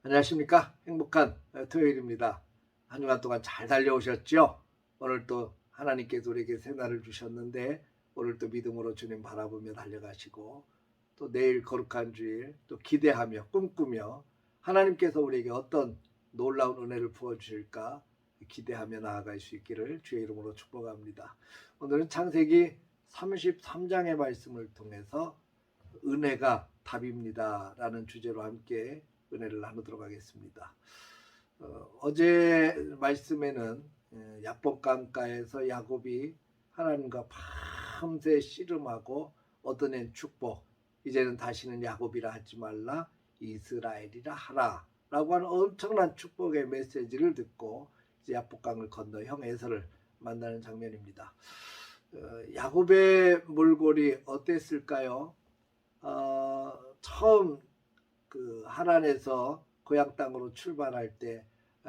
안녕하십니까. 행복한 토요일입니다. 한 주간 동안 잘 달려오셨죠? 오늘 또 하나님께서 우리에게 새날을 주셨는데 오늘 또 믿음으로 주님 바라보며 달려가시고 또 내일 거룩한 주일 또 기대하며 꿈꾸며 하나님께서 우리에게 어떤 놀라운 은혜를 부어주실까 기대하며 나아갈 수 있기를 주의 이름으로 축복합니다. 오늘은 창세기 33장의 말씀을 통해서 은혜가 답입니다 라는 주제로 함께 은혜를 나누도록 하겠습니다. 어제 말씀에는 야복강가에서 야곱이 하나님과 밤새 씨름하고 얻어낸 축복, 이제는 다시는 야곱이라 하지 말라 이스라엘이라 하라 라고 하는 엄청난 축복의 메시지를 듣고 이제 야복강을 건너 형 에서를 만나는 장면입니다. 야곱의 몰골이 어땠을까요? 처음 그 하란에서 고향 땅으로 출발할 때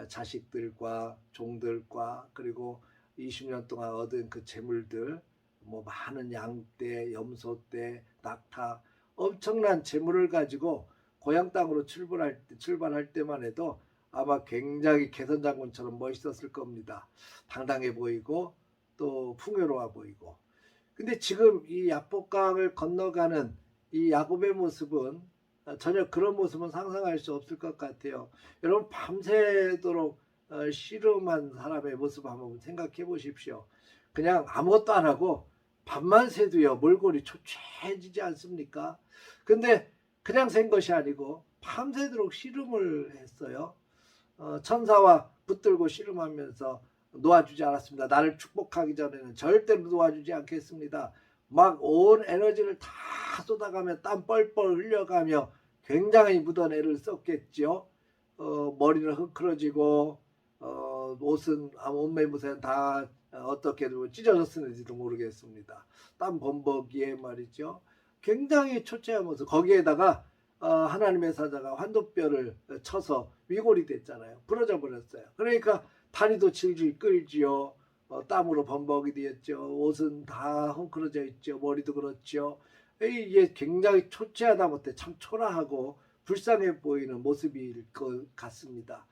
자식들과 종들과 그리고 20년 동안 얻은 그 재물들, 뭐 많은 양떼, 염소떼, 낙타, 엄청난 재물을 가지고 고향 땅으로 출발할 때만 해도 아마 굉장히 개선장군처럼 멋있었을 겁니다. 당당해 보이고 또 풍요로워 보이고. 근데 지금 이 야복강을 건너가는 이 야곱의 모습은 전혀 그런 모습은 상상할 수 없을 것 같아요. 여러분 밤새도록 씨름한 사람의 모습 한번 생각해 보십시오. 그냥 아무것도 안 하고 밤만 새도요 몰골이 초췌해지지 않습니까? 근데 그냥 샌 것이 아니고 밤새도록 씨름을 했어요. 천사와 붙들고 씨름하면서 놓아주지 않았습니다. 나를 축복하기 전에는 절대로 놓아주지 않겠습니다. 막 온 에너지를 다 쏟아가며 땀 뻘뻘 흘려가며 굉장히 무던 애를 썼겠죠. 머리는 흐크러지고 옷은 옷매무새는 다 어떻게 찢어졌는지도 모르겠습니다. 땀 범벅이에 말이죠. 굉장히 초췌한 모습. 거기에다가 하나님의 사자가 환도뼈를 쳐서 위골이 됐잖아요. 부러져 버렸어요. 그러니까 다리도 질질 끌지요. 땀으로 범벅이 되었죠. 옷은 다 헝클어져 있죠. 머리도 그렇죠. 이게 굉장히 초췌하다 못해 참 초라하고 불쌍해 보이는 모습일 것 같습니다.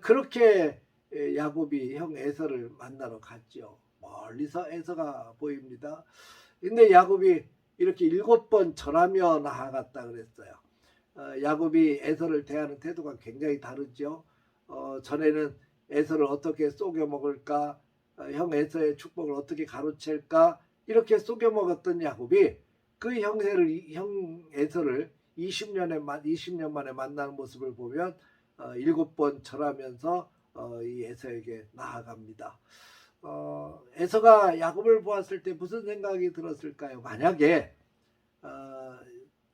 그렇게 야곱이 형 에서를 만나러 갔죠. 멀리서 에서가 보입니다. 근데 야곱이 이렇게 7번 절하며 나아갔다 그랬어요. 야곱이 에서를 대하는 태도가 굉장히 다르죠. 전에는 에서를 어떻게 속여 먹을까, 형 에서의 축복을 어떻게 가로챌까 이렇게 속여 먹었던 야곱이 그 형 에서를 20년 만에 만나는 모습을 보면 7번 절하면서 이 에서에게 나아갑니다. 에서가 야곱을 보았을 때 무슨 생각이 들었을까요? 만약에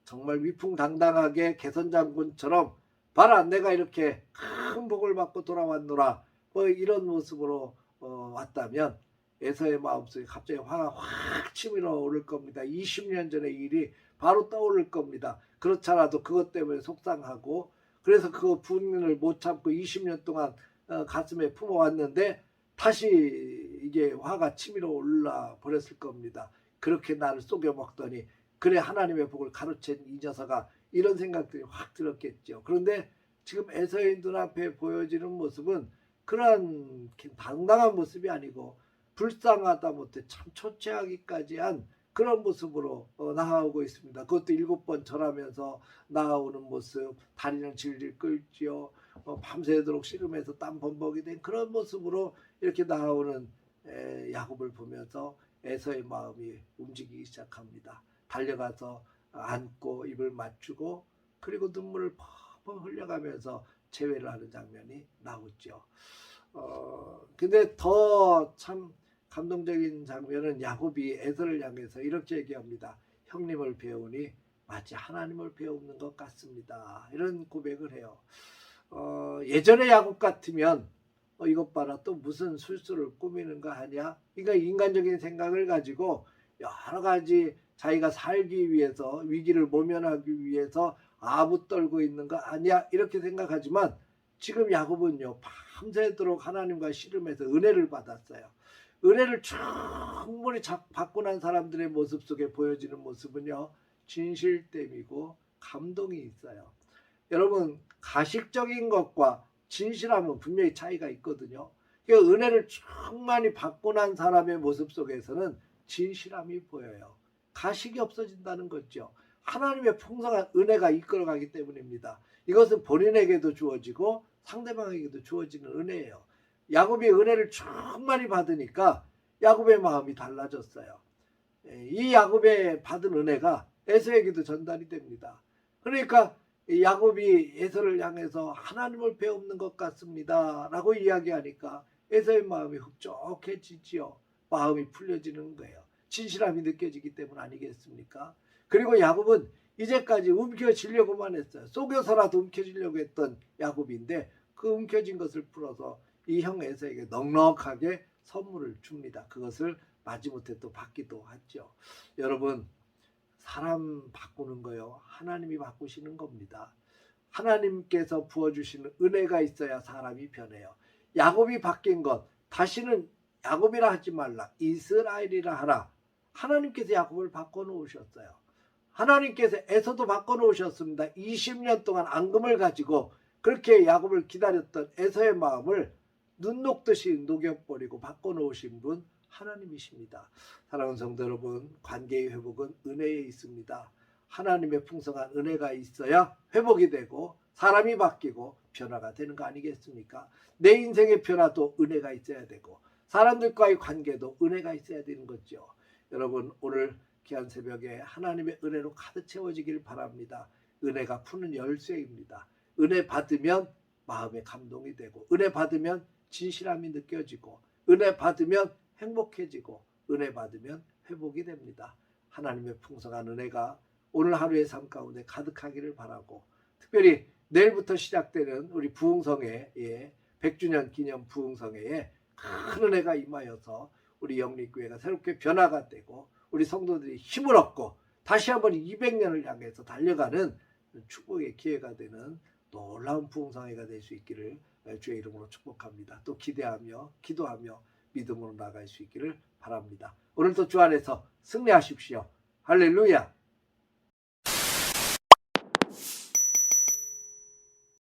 정말 위풍당당하게 개선장군처럼 봐라 내가 이렇게 큰 복을 받고 돌아왔노라 뭐 이런 모습으로 왔다면 에서의 마음속에 갑자기 화가 확 치밀어 오를 겁니다. 20년 전의 일이 바로 떠오를 겁니다. 그렇잖아도 그것 때문에 속상하고 그래서 그 분을 못 참고 20년 동안 가슴에 품어왔는데 다시 이게 화가 치밀어 올라 버렸을 겁니다. 그렇게 나를 속여 먹더니 그래 하나님의 복을 가로챈 이 녀석아 이런 생각들이 확 들었겠죠. 그런데 지금 에서의 눈앞에 보여지는 모습은 그러한 당당한 모습이 아니고 불쌍하다 못해 참 초췌하기까지 한 그런 모습으로 나아오고 있습니다. 그것도 7번 절하면서 나아오는 모습, 다리는 질질 끌지요. 밤새도록 씨름해서 땀 범벅이 된 그런 모습으로 이렇게 나아오는 야곱을 보면서 에서의 마음이 움직이기 시작합니다. 달려가서 안고 입을 맞추고 그리고 눈물을 펑펑 흘려가면서 재회를 하는 장면이 나오죠. 근데 더 참 감동적인 장면은 야곱이 에서를 향해서 이렇게 얘기합니다. 형님을 배우니 마치 하나님을 배우는 것 같습니다. 이런 고백을 해요. 예전에 야곱 같으면 이것 봐라 또 무슨 술수를 꾸미는 거 하냐? 그러니까 인간적인 생각을 가지고 여러 가지 자기가 살기 위해서 위기를 모면하기 위해서 아부 떨고 있는 거 아니야? 이렇게 생각하지만 지금 야곱은요 밤새도록 하나님과 씨름해서 은혜를 받았어요. 은혜를 충분히 받고 난 사람들의 모습 속에 보여지는 모습은요, 진실됨이고 감동이 있어요. 여러분, 가식적인 것과 진실함은 분명히 차이가 있거든요. 그러니까 은혜를 충만히 받고 난 사람의 모습 속에서는 진실함이 보여요. 가식이 없어진다는 거죠. 하나님의 풍성한 은혜가 이끌어가기 때문입니다. 이것은 본인에게도 주어지고 상대방에게도 주어지는 은혜예요. 야곱이 은혜를 충만히 받으니까 야곱의 마음이 달라졌어요. 이 야곱의 받은 은혜가 에서에게도 전달이 됩니다. 그러니까 야곱이 에서를 향해서 하나님을 배우는 것 같습니다 라고 이야기하니까 에서의 마음이 흡족해지지요. 마음이 풀려지는 거예요. 진실함이 느껴지기 때문 아니겠습니까? 그리고 야곱은 이제까지 움켜쥐려고만 했어요. 속여서라도 움켜쥐려고 했던 야곱인데 그 움켜진 것을 풀어서 이 형 에서에게 넉넉하게 선물을 줍니다. 그것을 마지못해 또 받기도 하죠. 여러분, 사람 바꾸는 거요, 하나님이 바꾸시는 겁니다. 하나님께서 부어주시는 은혜가 있어야 사람이 변해요. 야곱이 바뀐 것, 다시는 야곱이라 하지 말라, 이스라엘이라 하라. 하나님께서 야곱을 바꿔놓으셨어요. 하나님께서 에서도 바꿔놓으셨습니다. 20년 동안 앙금을 가지고 그렇게 야곱을 기다렸던 에서의 마음을 눈 녹듯이 녹여버리고 바꿔놓으신 분 하나님이십니다. 사랑하는 성도 여러분, 관계의 회복은 은혜에 있습니다. 하나님의 풍성한 은혜가 있어야 회복이 되고 사람이 바뀌고 변화가 되는 거 아니겠습니까? 내 인생의 변화도 은혜가 있어야 되고 사람들과의 관계도 은혜가 있어야 되는 거죠. 여러분, 오늘 귀한 새벽에 하나님의 은혜로 가득 채워지길 바랍니다. 은혜가 푸는 열쇠입니다. 은혜 받으면 마음에 감동이 되고, 은혜 받으면 진실함이 느껴지고, 은혜 받으면 행복해지고, 은혜 받으면 회복이 됩니다. 하나님의 풍성한 은혜가 오늘 하루의 삶 가운데 가득하기를 바라고, 특별히 내일부터 시작되는 우리 부흥성회 100주년 기념 부흥성회에 큰 은혜가 임하여서 우리 영리교회가 새롭게 변화가 되고 우리 성도들이 힘을 얻고 다시 한번 200년을 향해서 달려가는 축복의 기회가 되는 놀라운 부흥성회가 될 수 있기를 주의 이름으로 축복합니다. 또 기대하며 기도하며 믿음으로 나아갈 수 있기를 바랍니다. 오늘도 주 안에서 승리하십시오. 할렐루야.